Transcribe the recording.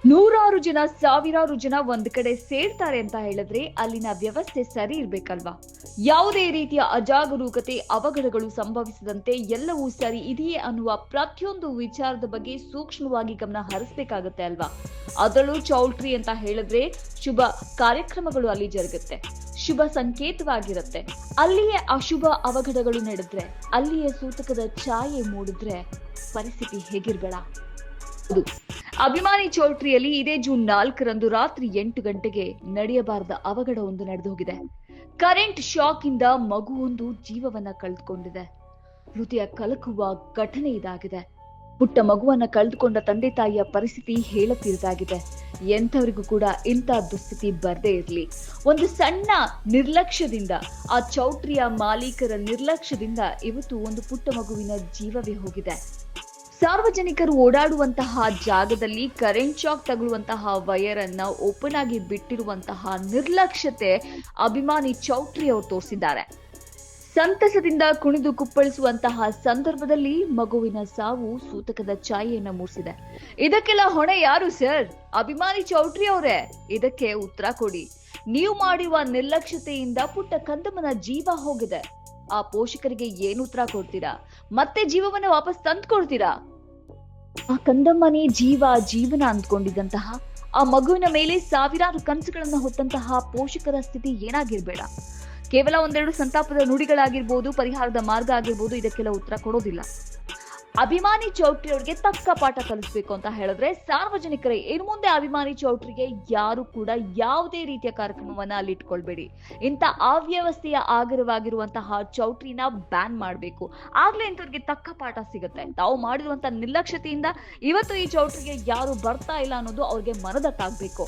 ನೂರಾರು ಜನ, ಸಾವಿರಾರು ಜನ ಒಂದ್ ಕಡೆ ಸೇರ್ತಾರೆ ಅಂತ ಹೇಳಿದ್ರೆ ಅಲ್ಲಿನ ವ್ಯವಸ್ಥೆ ಸರಿ ಇರ್ಬೇಕಲ್ವಾ? ಯಾವುದೇ ರೀತಿಯ ಅಜಾಗರೂಕತೆ, ಅವಘಡಗಳು ಸಂಭವಿಸದಂತೆ ಎಲ್ಲವೂ ಸರಿ ಇದೆಯೇ ಅನ್ನುವ ಪ್ರತಿಯೊಂದು ವಿಚಾರದ ಬಗ್ಗೆ ಸೂಕ್ಷ್ಮವಾಗಿ ಗಮನ ಹರಿಸಬೇಕಾಗತ್ತೆ ಅಲ್ವಾ? ಅದರಲ್ಲೂ ಚೌಲ್ಟ್ರಿ ಅಂತ ಹೇಳಿದ್ರೆ ಶುಭ ಕಾರ್ಯಕ್ರಮಗಳು ಅಲ್ಲಿ ಜರುಗುತ್ತೆ, ಶುಭ ಸಂಕೇತವಾಗಿರುತ್ತೆ. ಅಲ್ಲಿಯೇ ಅಶುಭ ಅವಘಡಗಳು ನಡೆದ್ರೆ, ಅಲ್ಲಿಯೇ ಸೂತಕದ ಛಾಯೆ ಮೂಡಿದ್ರೆ ಪರಿಸ್ಥಿತಿ ಹೇಗಿರ್ಬೇಡ? ಅಭಿಮಾನಿ ಚೌಲ್ಟ್ರಿಯಲ್ಲಿ ಇದೇ ಜೂನ್ 4ರಂದು ರಾತ್ರಿ 8 ಗಂಟೆಗೆ ನಡೆಯಬಾರದ ಅವಘಡವೊಂದು ನಡೆದು ಹೋಗಿದೆ. ಕರೆಂಟ್ ಶಾಕ್ ಇಂದ ಮಗುವೊಂದು ಜೀವವನ್ನ ಕಳೆದುಕೊಂಡಿದೆ. ಹೃದಯ ಕಲಕುವ ಘಟನೆ ಇದಾಗಿದೆ. ಪುಟ್ಟ ಮಗುವನ್ನ ಕಳೆದುಕೊಂಡ ತಂದೆ ತಾಯಿಯ ಪರಿಸ್ಥಿತಿ ಹೇಳತೀರದಾಗಿದೆ. ಎಂಥವರಿಗೂ ಕೂಡ ಇಂಥ ದುಸ್ಥಿತಿ ಬರದೇ ಇರಲಿ. ಒಂದು ಸಣ್ಣ ನಿರ್ಲಕ್ಷ್ಯದಿಂದ, ಆ ಚೌಲ್ಟ್ರಿಯ ಮಾಲೀಕರ ನಿರ್ಲಕ್ಷ್ಯದಿಂದ ಇವತ್ತು ಒಂದು ಪುಟ್ಟ ಮಗುವಿನ ಜೀವವೇ ಹೋಗಿದೆ. ಸಾರ್ವಜನಿಕರು ಓಡಾಡುವಂತಹ ಜಾಗದಲ್ಲಿ ಕರೆಂಟ್ ಶಾಕ್ ತಗುಲುವಂತಹ ವೈರ್ ಅನ್ನ ಓಪನ್ ಆಗಿ ಬಿಟ್ಟಿರುವಂತಹ ನಿರ್ಲಕ್ಷ್ಯತೆ ಅಭಿಮಾನಿ ಚೌಲ್ಟ್ರಿ ಅವರು ತೋರಿಸಿದ್ದಾರೆ. ಸಂತಸದಿಂದ ಕುಣಿದು ಕುಪ್ಪಳಿಸುವಂತಹ ಸಂದರ್ಭದಲ್ಲಿ ಮಗುವಿನ ಸಾವು ಸೂತಕದ ಛಾಯೆಯನ್ನ ಮೂಡಿಸಿದೆ. ಇದಕ್ಕೆಲ್ಲ ಹೊಣೆ ಯಾರು ಸರ್? ಅಭಿಮಾನಿ ಚೌಲ್ಟ್ರಿ ಅವರೇ. ಇದಕ್ಕೆ ಉತ್ತರ ಕೊಡಿ. ನೀವು ಮಾಡಿರುವ ನಿರ್ಲಕ್ಷ್ಯತೆಯಿಂದ ಪುಟ್ಟ ಕಂದಮ್ಮನ ಜೀವ ಹೋಗಿದೆ. ಆ ಪೋಷಕರಿಗೆ ಏನು ಉತ್ತರ ಕೊಡ್ತೀರಾ? ಮತ್ತೆ ಜೀವವನ್ನ ವಾಪಸ್ ತಂದ್ಕೊಡ್ತೀರಾ? ಆ ಕಂದಮ್ಮನೇ ಜೀವನ ಅಂದ್ಕೊಂಡಿದ್ದಂತಹ ಆ ಮಗುವಿನ ಮೇಲೆ ಸಾವಿರಾರು ಕನಸುಗಳನ್ನ ಹೊತ್ತಂತಹ ಪೋಷಕರ ಸ್ಥಿತಿ ಏನಾಗಿರ್ಬೇಡ? ಕೇವಲ ಒಂದೆರಡು ಸಂತಾಪದ ನುಡಿಗಳಾಗಿರ್ಬೋದು, ಪರಿಹಾರದ ಮಾರ್ಗ ಆಗಿರ್ಬೋದು, ಇದಕ್ಕೆಲ್ಲ ಉತ್ತರ ಕೊಡೋದಿಲ್ಲ. ಅಭಿಮಾನಿ ಚೌಲ್ಟ್ರಿ ಅವರಿಗೆ ತಕ್ಕ ಪಾಠ ಕಲಿಸ್ಬೇಕು ಅಂತ ಹೇಳಿದ್ರೆ ಸಾರ್ವಜನಿಕರೇ ಇನ್ನು ಮುಂದೆ ಅಭಿಮಾನಿ ಚೌಲ್ಟ್ರಿಗೆ ಯಾರು ಕೂಡ ಯಾವುದೇ ರೀತಿಯ ಕಾರ್ಯಕ್ರಮವನ್ನ ಅಲ್ಲಿ ಇಟ್ಕೊಳ್ಬೇಡಿ. ಇಂಥ ಅವ್ಯವಸ್ಥೆಯ ಆಗರವಾಗಿರುವಂತಹ ಚೌಲ್ಟ್ರಿನ ಬ್ಯಾನ್ ಮಾಡಬೇಕು. ಆಗ್ಲೇ ಇಂಥವ್ರಿಗೆ ತಕ್ಕ ಪಾಠ ಸಿಗುತ್ತೆ. ತಾವು ಮಾಡಿರುವಂತಹ ನಿರ್ಲಕ್ಷ್ಯತೆಯಿಂದ ಇವತ್ತು ಈ ಚೌಲ್ಟ್ರಿಗೆ ಯಾರು ಬರ್ತಾ ಇಲ್ಲ ಅನ್ನೋದು ಅವ್ರಿಗೆ ಮನದಟ್ಟಾಗ್ಬೇಕು.